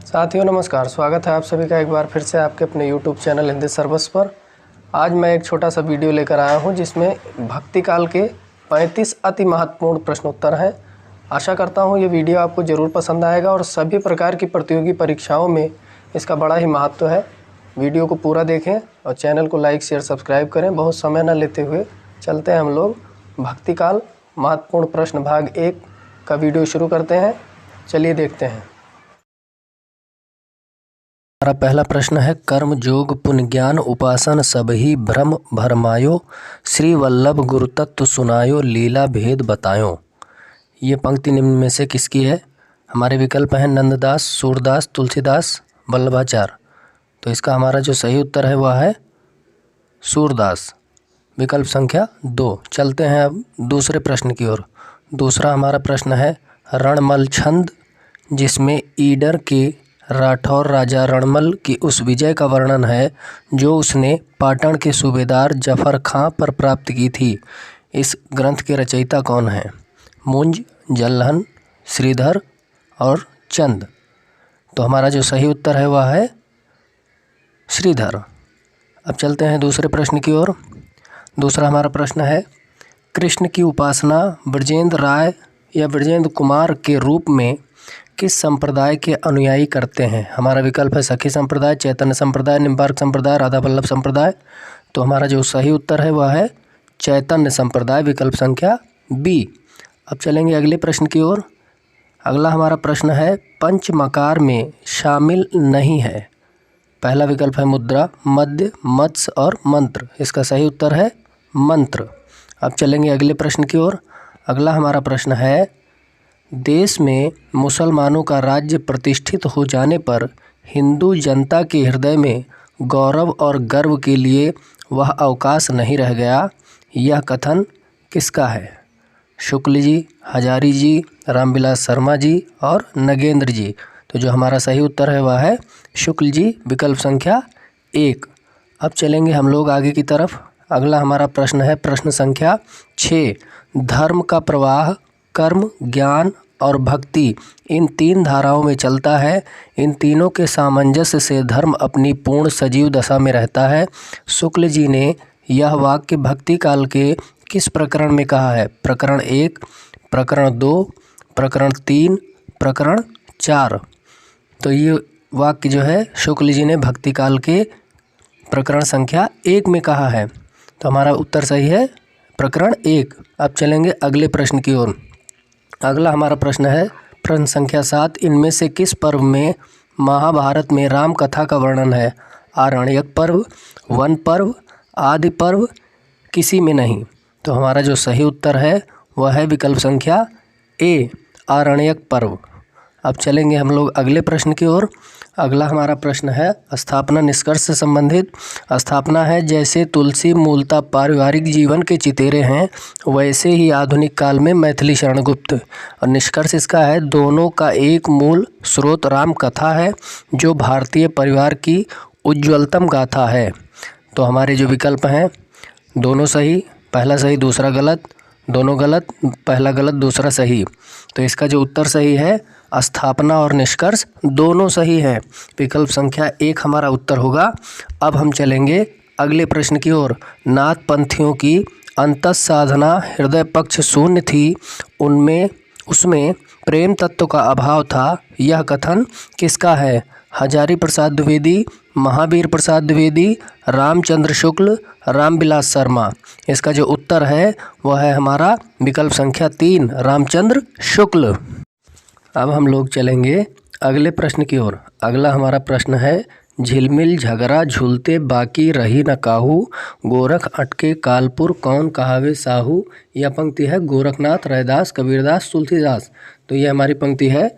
साथियों नमस्कार, स्वागत है आप सभी का एक बार फिर से आपके अपने YouTube चैनल हिंदी सर्वस पर। आज मैं एक छोटा सा वीडियो लेकर आया हूं जिसमें भक्ति काल के 35 अति महत्वपूर्ण प्रश्नोत्तर हैं। आशा करता हूं ये वीडियो आपको ज़रूर पसंद आएगा और सभी प्रकार की प्रतियोगी परीक्षाओं में इसका बड़ा ही महत्व है। वीडियो को पूरा देखें और चैनल को लाइक शेयर सब्सक्राइब करें। बहुत समय न लेते हुए चलते हैं हम लोग भक्ति काल महत्वपूर्ण प्रश्न भाग 1 का वीडियो शुरू करते हैं। चलिए देखते हैं। हमारा पहला प्रश्न है, कर्म जोग पुण्य ज्ञान उपासन सबही भ्रम भरमायो, श्री वल्लभ गुरु तत्व सुनायो, लीला भेद बतायो। ये पंक्ति निम्न में से किसकी है? हमारे विकल्प हैं नंददास, सूरदास, तुलसीदास, वल्लभाचार्य। तो इसका हमारा जो सही उत्तर है वह है सूरदास, विकल्प संख्या 2। चलते हैं अब दूसरे प्रश्न की ओर। दूसरा हमारा प्रश्न है, रणमल छंद जिसमें ईडर के राठौर राजा रणमल की उस विजय का वर्णन है जो उसने पाटन के सूबेदार जफर खां पर प्राप्त की थी। इस ग्रंथ के रचयिता कौन हैं? मुंज, जल्हन, श्रीधर और चंद। तो हमारा जो सही उत्तर है वह है श्रीधर। अब चलते हैं दूसरे प्रश्न की ओर। दूसरा हमारा प्रश्न है, कृष्ण की उपासना ब्रजेंद्र राय या ब्रजेंद्र कुमार के रूप में किस संप्रदाय के अनुयायी करते हैं? हमारा विकल्प है सखी संप्रदाय, चैतन्य संप्रदाय, निम्बार्क संप्रदाय, राधा वल्लभ संप्रदाय। तो हमारा जो सही उत्तर है वह है चैतन्य संप्रदाय, विकल्प संख्या बी। अब चलेंगे अगले प्रश्न की ओर। अगला हमारा प्रश्न है, पंचमकार में शामिल नहीं है। पहला विकल्प है मुद्रा, मध्य, मत्स्य और मंत्र। इसका सही उत्तर है मंत्र। अब चलेंगे अगले प्रश्न की ओर। अगला हमारा प्रश्न है, देश में मुसलमानों का राज्य प्रतिष्ठित हो जाने पर हिंदू जनता के हृदय में गौरव और गर्व के लिए वह अवकाश नहीं रह गया। यह कथन किसका है? शुक्ल जी, हजारी जी, रामविलास शर्मा जी और नगेंद्र जी। तो जो हमारा सही उत्तर है वह है शुक्ल जी, विकल्प संख्या 1। अब चलेंगे हम लोग आगे की तरफ। अगला हमारा प्रश्न है प्रश्न संख्या 6। धर्म का प्रवाह कर्म, ज्ञान और भक्ति इन 3 धाराओं में चलता है। इन तीनों के सामंजस्य से धर्म अपनी पूर्ण सजीव दशा में रहता है। शुक्ल जी ने यह वाक्य भक्ति काल के किस प्रकरण में कहा है? प्रकरण 1, प्रकरण 2, प्रकरण 3, प्रकरण 4। तो ये वाक्य जो है शुक्ल जी ने भक्ति काल के प्रकरण संख्या 1 में कहा है। तो हमारा उत्तर सही है प्रकरण 1। अब चलेंगे अगले प्रश्न की ओर। अगला हमारा प्रश्न है प्रश्न संख्या 7। इनमें से किस पर्व में महाभारत में राम कथा का वर्णन है? आरण्यक पर्व, वन पर्व, आदि पर्व, किसी में नहीं। तो हमारा जो सही उत्तर है वह है विकल्प संख्या ए, आरण्यक पर्व। अब चलेंगे हम लोग अगले प्रश्न की ओर। अगला हमारा प्रश्न है स्थापना निष्कर्ष से संबंधित। स्थापना है, जैसे तुलसी मूलतः पारिवारिक जीवन के चितेरे हैं वैसे ही आधुनिक काल में मैथिली शरण गुप्त। और निष्कर्ष इसका है, दोनों का एक मूल स्रोत राम कथा है जो भारतीय परिवार की उज्ज्वलतम गाथा है। तो हमारे जो विकल्प हैं दोनों सही, पहला सही दूसरा गलत, दोनों गलत, पहला गलत दूसरा सही। तो इसका जो उत्तर सही है स्थापना और निष्कर्ष दोनों सही है, विकल्प संख्या 1 हमारा उत्तर होगा। अब हम चलेंगे अगले प्रश्न की ओर। नाथ पंथियों की अंतस साधना हृदय पक्ष शून्य थी, उसमें प्रेम तत्व का अभाव था। यह कथन किसका है? हजारी प्रसाद द्विवेदी, महावीर प्रसाद द्विवेदी, रामचंद्र शुक्ल, रामविलास शर्मा। इसका जो उत्तर है वह है हमारा विकल्प संख्या 3, रामचंद्र शुक्ल। अब हम लोग चलेंगे अगले प्रश्न की ओर। अगला हमारा प्रश्न है, झिलमिल झगड़ा झूलते बाकी रही न काहू, गोरख अटके कालपुर कौन कहावे साहू। यह पंक्ति है गोरखनाथ, रैदास, कबीरदास, तुलसीदास। तो यह हमारी पंक्ति है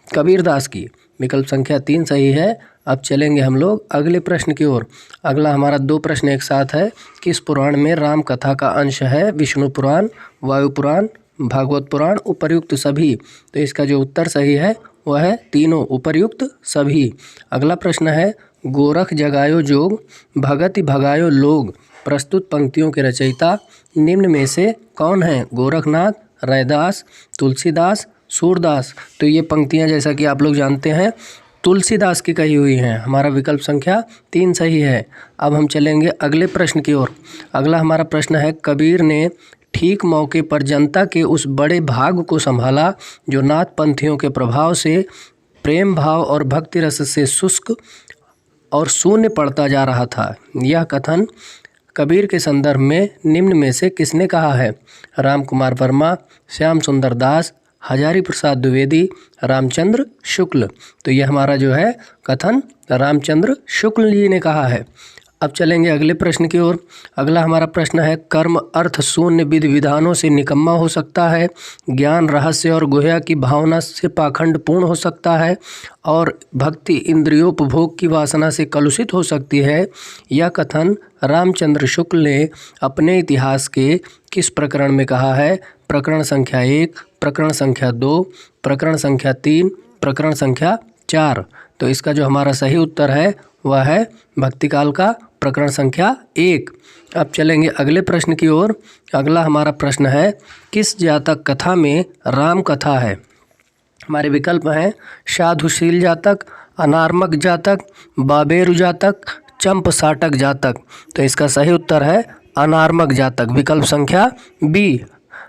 कबीरदास की, विकल्प संख्या 3 सही है। अब चलेंगे हम लोग अगले प्रश्न की ओर। अगला हमारा 2 प्रश्न एक साथ है। किस पुराण में राम कथा का अंश है? विष्णु पुराण, वायु पुराण, भागवत पुराण, उपर्युक्त सभी। तो इसका जो उत्तर सही है वह है तीनों, उपर्युक्त सभी। अगला प्रश्न है, गोरख जगायो जोग भगति भगायो लोग प्रस्तुत पंक्तियों के रचयिता निम्न में से कौन हैं? गोरखनाथ, रैदास, तुलसीदास, सूरदास। तो ये पंक्तियाँ जैसा कि आप लोग जानते हैं तुलसीदास की कही हुई हैं। हमारा विकल्प संख्या 3 सही है। अब हम चलेंगे अगले प्रश्न की ओर। अगला हमारा प्रश्न है, कबीर ने ठीक मौके पर जनता के उस बड़े भाग को संभाला जो नाथ पंथियों के प्रभाव से प्रेम भाव और भक्ति रस से शुष्क और शून्य पड़ता जा रहा था। यह कथन कबीर के संदर्भ में निम्न में से किसने कहा है? राम कुमार वर्मा, श्याम सुंदर दास, हजारी प्रसाद द्विवेदी, रामचंद्र शुक्ल। तो यह हमारा जो है कथन रामचंद्र शुक्ल जी ने कहा है। अब चलेंगे अगले प्रश्न की ओर। अगला हमारा प्रश्न है, कर्म अर्थ शून्य विधि विधानों से निकम्मा हो सकता है, ज्ञान रहस्य और गुह्या की भावना से पाखंड पूर्ण हो सकता है और भक्ति इंद्रियोपभोग की वासना से कलुषित हो सकती है। यह कथन रामचंद्र शुक्ल ने अपने इतिहास के किस प्रकरण में कहा है? प्रकरण संख्या 1, प्रकरण संख्या 2, प्रकरण संख्या 3, प्रकरण संख्या 4। तो इसका जो हमारा सही उत्तर है वह है भक्तिकाल का प्रकरण संख्या 1। अब चलेंगे अगले प्रश्न की ओर। अगला हमारा प्रश्न है, किस जातक कथा में राम कथा है? हमारे विकल्प हैं साधुशील जातक, अनार्मक जातक, बाबेरु जातक, चंप साटक जातक। तो इसका सही उत्तर है अनार्मक जातक, विकल्प संख्या बी।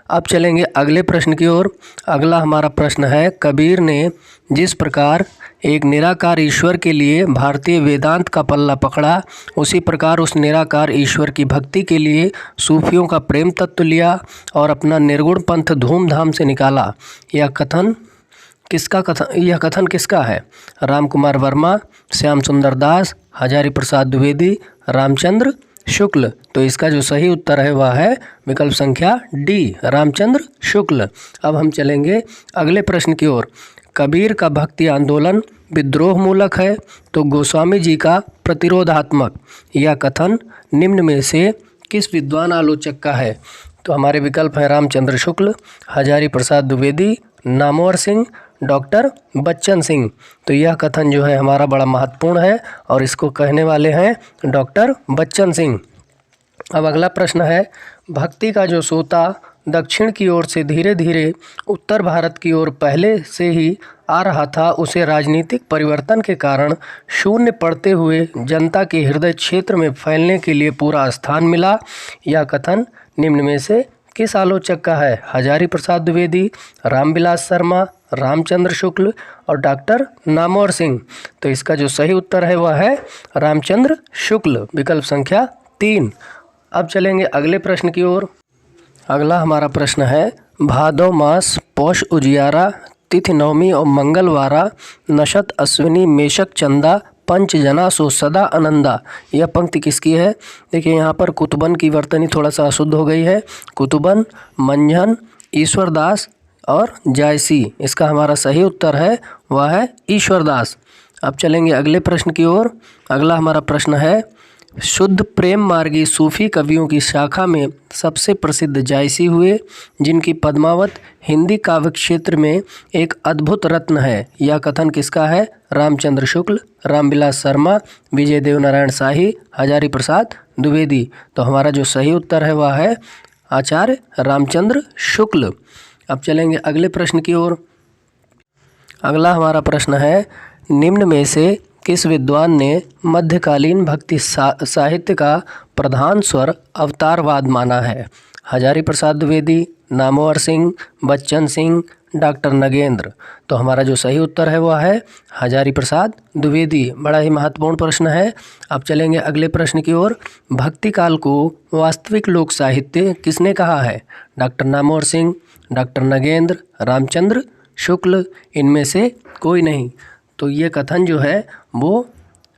अब चलेंगे अगले प्रश्न की ओर। अगला हमारा प्रश्न है, कबीर ने जिस प्रकार एक निराकार ईश्वर के लिए भारतीय वेदांत का पल्ला पकड़ा, उसी प्रकार उस निराकार ईश्वर की भक्ति के लिए सूफियों का प्रेम तत्व लिया और अपना निर्गुण पंथ धूमधाम से निकाला। यह कथन किसका है? राम कुमार वर्मा, श्याम सुंदर दास, हजारी प्रसाद द्विवेदी, रामचंद्र शुक्ल। तो इसका जो सही उत्तर है वह है विकल्प संख्या डी, रामचंद्र शुक्ल। अब हम चलेंगे अगले प्रश्न की ओर। कबीर का भक्ति आंदोलन विद्रोह मूलक है तो गोस्वामी जी का प्रतिरोधात्मक। यह कथन निम्न में से किस विद्वान आलोचक का है? तो हमारे विकल्प हैं रामचंद्र शुक्ल, हजारी प्रसाद द्विवेदी, नामवर सिंह, डॉक्टर बच्चन सिंह। तो यह कथन जो है हमारा बड़ा महत्वपूर्ण है और इसको कहने वाले हैं डॉक्टर बच्चन सिंह। अब अगला प्रश्न है, भक्ति का जो सोता दक्षिण की ओर से धीरे धीरे उत्तर भारत की ओर पहले से ही आ रहा था, उसे राजनीतिक परिवर्तन के कारण शून्य पड़ते हुए जनता के हृदय क्षेत्र में फैलने के लिए पूरा स्थान मिला। यह कथन निम्न में से किस आलोचक का है? हजारी प्रसाद द्विवेदी, रामविलास शर्मा, रामचंद्र शुक्ल और डॉक्टर नामवर सिंह। तो इसका जो सही उत्तर है वह है रामचंद्र शुक्ल, विकल्प संख्या 3। अब चलेंगे अगले प्रश्न की ओर। अगला हमारा प्रश्न है, भादो मास पौष उजियारा तिथि नवमी और मंगलवारा नशत अश्विनी मेषक चंदा पंच जना सो सदा आनंदा। यह पंक्ति किसकी है? देखिए यहाँ पर कुतुबन की वर्तनी थोड़ा सा अशुद्ध हो गई है। कुतुबन, मंझन, ईश्वरदास और जायसी। इसका हमारा सही उत्तर है वह है ईश्वरदास। अब चलेंगे अगले प्रश्न की ओर। अगला हमारा प्रश्न है, शुद्ध प्रेम मार्गी सूफी कवियों की शाखा में सबसे प्रसिद्ध जायसी हुए, जिनकी पद्मावत हिंदी काव्य क्षेत्र में एक अद्भुत रत्न है। यह कथन किसका है? रामचंद्र शुक्ल, रामविलास शर्मा, विजय देव नारायण शाही, हजारी प्रसाद द्विवेदी। तो हमारा जो सही उत्तर है वह है आचार्य रामचंद्र शुक्ल। अब चलेंगे अगले प्रश्न की ओर। अगला हमारा प्रश्न है, निम्न में से किस विद्वान ने मध्यकालीन भक्ति साहित्य का प्रधान स्वर अवतारवाद माना है? हजारी प्रसाद द्विवेदी, नामवर सिंह, बच्चन सिंह, डॉक्टर नगेंद्र। तो हमारा जो सही उत्तर है वह है हजारी प्रसाद द्विवेदी। बड़ा ही महत्वपूर्ण प्रश्न है। अब चलेंगे अगले प्रश्न की ओर। भक्ति काल को वास्तविक लोक साहित्य किसने कहा है? डॉक्टर नामवर सिंह, डॉक्टर नगेंद्र, रामचंद्र शुक्ल, इनमें से कोई नहीं। तो ये कथन जो है वो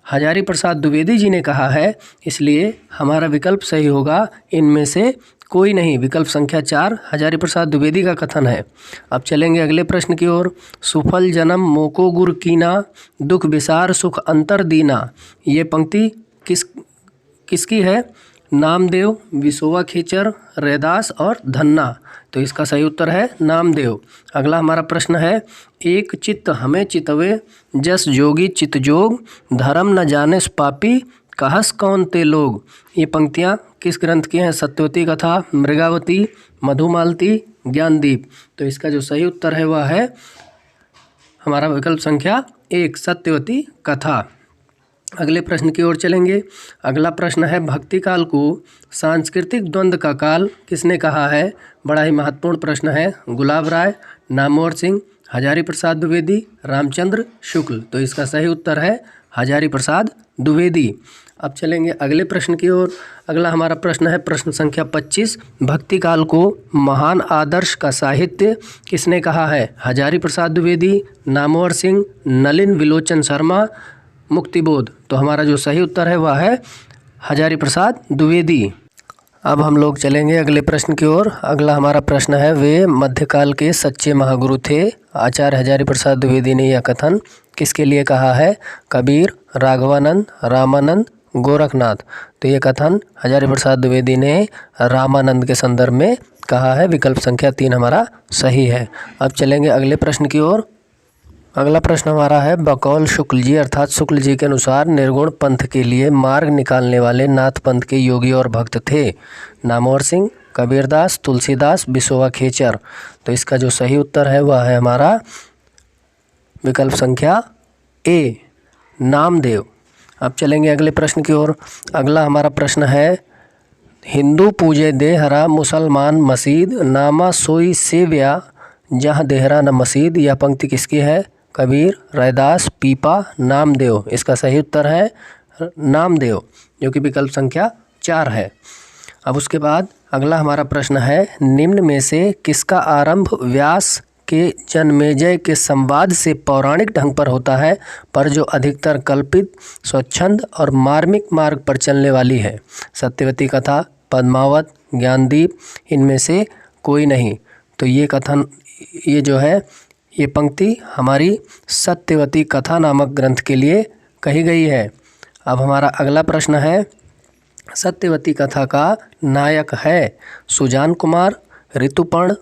हजारी प्रसाद द्विवेदी जी ने कहा है, इसलिए हमारा विकल्प सही होगा इनमें से कोई नहीं, विकल्प संख्या 4 हजारी प्रसाद द्विवेदी का कथन है। अब चलेंगे अगले प्रश्न की ओर। सुफल जन्म मोको गुर कीना, दुख विसार सुख अंतर दीना। ये पंक्ति किसकी है? नामदेव, विसोवा खेचर, रैदास और धन्ना। तो इसका सही उत्तर है नामदेव। अगला हमारा प्रश्न है, एक चित्त हमें चितवे जस जोगी चित जोग, धर्म न जाने पापी कहस कौन ते लोग। ये पंक्तियाँ किस ग्रंथ की हैं? सत्यवती कथा, मृगावती, मधुमालती, ज्ञानदीप। तो इसका जो सही उत्तर है वह है हमारा विकल्प संख्या 1 सत्यवती कथा। अगले प्रश्न की ओर चलेंगे। अगला प्रश्न है भक्ति काल को सांस्कृतिक द्वंद्व का काल किसने कहा है? बड़ा ही महत्वपूर्ण प्रश्न है। गुलाब राय, नामवर सिंह, हजारी प्रसाद द्विवेदी, रामचंद्र शुक्ल। तो इसका सही उत्तर है हजारी प्रसाद द्विवेदी। अब चलेंगे अगले प्रश्न की ओर। अगला हमारा प्रश्न है प्रश्न संख्या 25। भक्ति काल को महान आदर्श का साहित्य किसने कहा है? हजारी प्रसाद द्विवेदी, नामवर सिंह, नलिन विलोचन शर्मा, मुक्तिबोध। तो हमारा जो सही उत्तर है वह है हजारी प्रसाद द्विवेदी। अब हम लोग चलेंगे अगले प्रश्न की ओर। अगला हमारा प्रश्न है वे मध्यकाल के सच्चे महागुरु थे। आचार्य हजारी प्रसाद द्विवेदी ने यह कथन किसके लिए कहा है? कबीर, राघवानंद, रामानंद, गोरखनाथ। तो ये कथन हजारी प्रसाद द्विवेदी ने रामानंद के संदर्भ में कहा है। विकल्प संख्या 3 हमारा सही है। अब चलेंगे अगले प्रश्न की ओर। अगला प्रश्न हमारा है बकौल शुक्ल जी अर्थात शुक्ल जी के अनुसार निर्गुण पंथ के लिए मार्ग निकालने वाले नाथ पंथ के योगी और भक्त थे? नामवर सिंह, कबीरदास, तुलसीदास, बिसोवा खेचर। तो इसका जो सही उत्तर है वह है हमारा विकल्प संख्या ए नामदेव। अब चलेंगे अगले प्रश्न की ओर। अगला हमारा प्रश्न है हिंदू पूजे देहरा मुसलमान मसीद नामा सोई सेव्या जहाँ देहरा न मसीद। यह पंक्ति किसकी है? कबीर, रैदास, पीपा, नामदेव। इसका सही उत्तर है नामदेव जो कि विकल्प संख्या 4 है। अब उसके बाद अगला हमारा प्रश्न है निम्न में से किसका आरंभ व्यास के जन्मेजय के संवाद से पौराणिक ढंग पर होता है पर जो अधिकतर कल्पित, स्वच्छंद और मार्मिक मार्ग पर चलने वाली है? सत्यवती कथा, पद्मावत, ज्ञानदीप, इनमें से कोई नहीं। तो ये कथन ये जो है ये पंक्ति हमारी सत्यवती कथा नामक ग्रंथ के लिए कही गई है। अब हमारा अगला प्रश्न है सत्यवती कथा का नायक है सुजान कुमार, ऋतुपर्ण,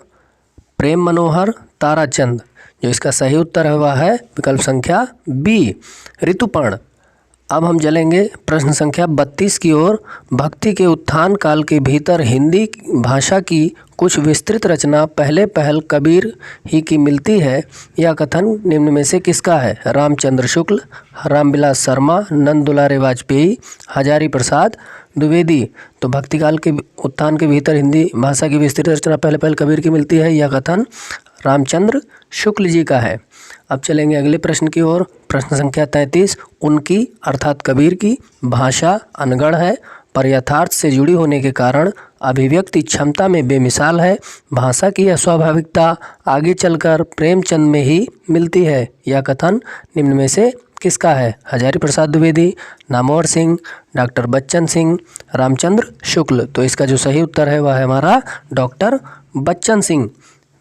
प्रेम मनोहर, ताराचंद। जो इसका सही उत्तर है वह है विकल्प संख्या बी ऋतुपर्ण। अब हम चलेंगे प्रश्न संख्या 32 की ओर। भक्ति के उत्थान काल के भीतर हिंदी भाषा की कुछ विस्तृत रचना पहल कबीर ही की मिलती है। यह कथन निम्न में से किसका है? रामचंद्र शुक्ल, रामविलास शर्मा, नंद दुलारे वाजपेयी, हजारी प्रसाद द्विवेदी। तो भक्ति काल के उत्थान के भीतर हिंदी भाषा की विस्तृत रचना पहल कबीर की मिलती है। यह कथन रामचंद्र शुक्ल जी का है। अब चलेंगे अगले प्रश्न की ओर। प्रश्न संख्या 33। उनकी अर्थात कबीर की भाषा अनगढ़ है पर यथार्थ से जुड़ी होने के कारण अभिव्यक्ति क्षमता में बेमिसाल है। भाषा की अस्वाभाविकता आगे चलकर प्रेमचंद में ही मिलती है। यह कथन निम्न में से किसका है? हजारी प्रसाद द्विवेदी, नामवर सिंह, डॉक्टर बच्चन सिंह, रामचंद्र शुक्ल। तो इसका जो सही उत्तर है वह है हमारा डॉक्टर बच्चन सिंह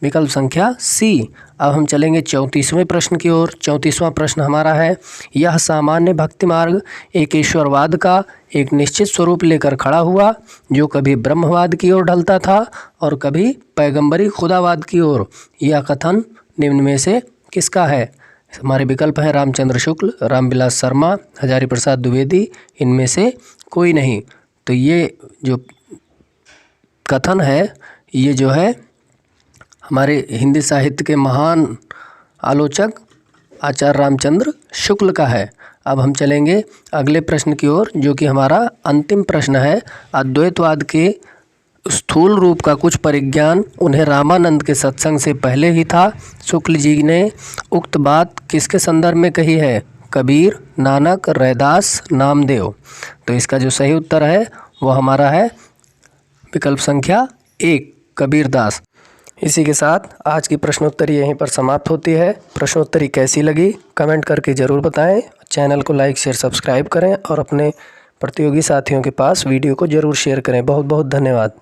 विकल्प संख्या सी। अब हम चलेंगे 34वें प्रश्न की ओर। 34वां प्रश्न हमारा है यह सामान्य भक्ति मार्ग एक ईश्वरवाद का एक निश्चित स्वरूप लेकर खड़ा हुआ जो कभी ब्रह्मवाद की ओर ढलता था और कभी पैगंबरी खुदावाद की ओर। यह कथन निम्न में से किसका है? हमारे विकल्प है रामचंद्र शुक्ल, रामविलास शर्मा, हजारी प्रसाद द्विवेदी, इनमें से कोई नहीं। तो ये जो कथन है ये जो है हमारे हिंदी साहित्य के महान आलोचक आचार्य रामचंद्र शुक्ल का है। अब हम चलेंगे अगले प्रश्न की ओर जो कि हमारा अंतिम प्रश्न है। अद्वैतवाद के स्थूल रूप का कुछ परिज्ञान उन्हें रामानंद के सत्संग से पहले ही था। शुक्ल जी ने उक्त बात किसके संदर्भ में कही है? कबीर, नानक, रैदास, नामदेव। तो इसका जो सही उत्तर है वह हमारा है विकल्प संख्या 1 कबीरदास। इसी के साथ आज की प्रश्नोत्तरी यहीं पर समाप्त होती है। प्रश्नोत्तरी कैसी लगी कमेंट करके ज़रूर बताएं। चैनल को लाइक शेयर सब्सक्राइब करें और अपने प्रतियोगी साथियों के पास वीडियो को ज़रूर शेयर करें। बहुत बहुत धन्यवाद।